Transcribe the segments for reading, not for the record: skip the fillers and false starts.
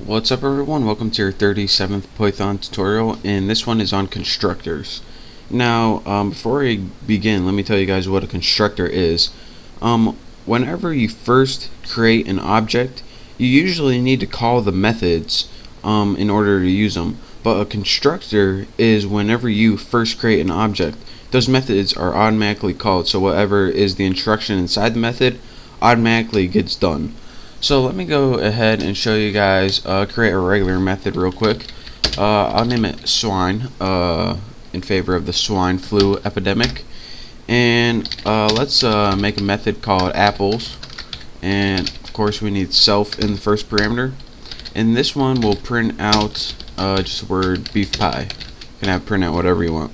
What's up everyone, welcome to your 37th Python tutorial, and this one is on constructors. Now, before I begin, let me tell you guys what a constructor is. Whenever you first create an object, you usually need to call the methods in order to use them. But a constructor is whenever you first create an object, those methods are automatically called, so whatever is the instruction inside the method automatically gets done. So let me go ahead and show you guys create a regular method real quick. I'll name it swine in favor of the swine flu epidemic, and let's make a method called apples, and of course we need self in the first parameter, and this one will print out just the word beef pie. You can have print out whatever you want.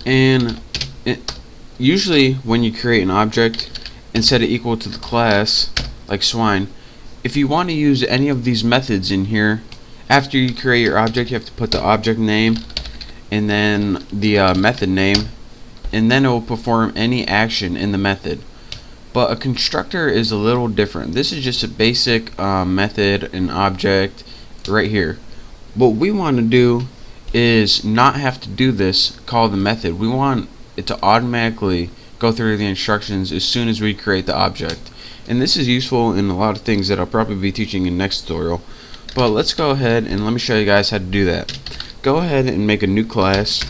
And usually when you create an object and set it equal to the class like swine, if you want to use any of these methods in here, after you create your object, you have to put the object name and then the method name, and then it will perform any action in the method. But a constructor is a little different. This is just a basic method and object right here. What we want to do is not have to do this, call the method. We want it to automatically go through the instructions as soon as we create the object. And this is useful in a lot of things that I'll probably be teaching in next tutorial. But let's go ahead and let me show you guys how to do that. Go ahead and make a new class,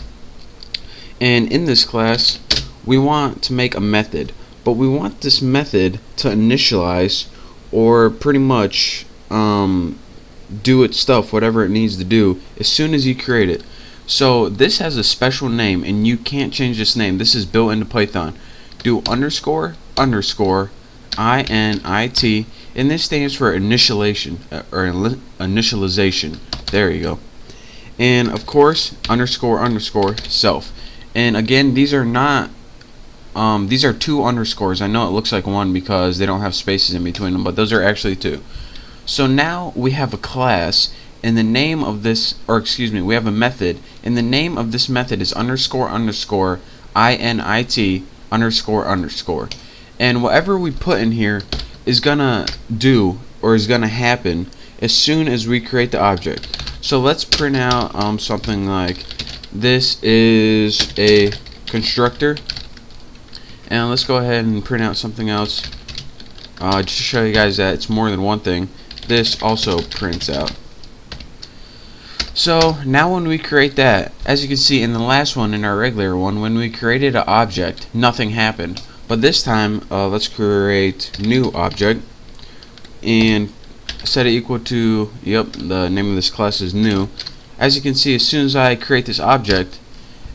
and in this class we want to make a method, but we want this method to initialize, or pretty much do its stuff, whatever it needs to do, as soon as you create it. So this has a special name and you can't change this name. This is built into Python. Do underscore underscore init, and this stands for initialization or initialization. There you go. And of course underscore underscore self. And again, these are not these are two underscores. I know it looks like one because they don't have spaces in between them, but those are actually two. So now we have a class, and the name of this, or excuse me, we have a method, and the name of this method is underscore underscore init underscore underscore. And whatever we put in here is gonna do, or is gonna happen, as soon as we create the object. So let's print out something like, this is a constructor, and let's go ahead and print out something else just to show you guys that it's more than one thing. This also prints out. So now when we create that, as you can see in the last one, in our regular one, when we created an object, nothing happened. But this time, let's create new object and set it equal to, the name of this class is new. As you can see, as soon as I create this object,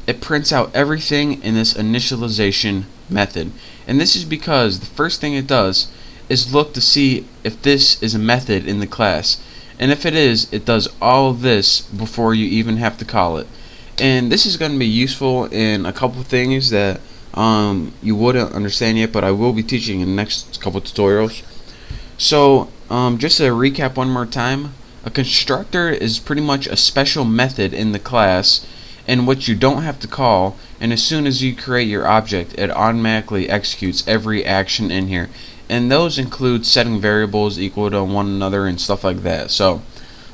it prints out everything in this initialization method. And this is because the first thing it does is look to see if this is a method in the class. And if it is, it does all of this before you even have to call it. And this is going to be useful in a couple things that you wouldn't understand yet, but I will be teaching in the next couple tutorials. So just to recap one more time, a constructor is pretty much a special method in the class in which you don't have to call, and as soon as you create your object, it automatically executes every action in here. And those include setting variables equal to one another and stuff like that. So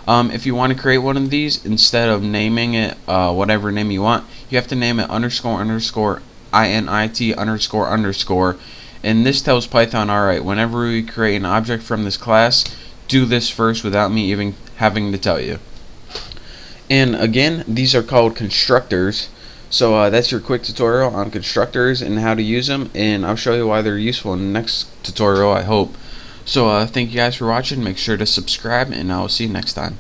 if you want to create one of these, instead of naming it whatever name you want, you have to name it underscore underscore init underscore underscore, and this tells Python, alright, whenever we create an object from this class, do this first without me even having to tell you. And again, these are called constructors. So that's your quick tutorial on constructors and how to use them, and I'll show you why they're useful in the next tutorial, I hope. So thank you guys for watching. Make sure to subscribe, and I'll see you next time.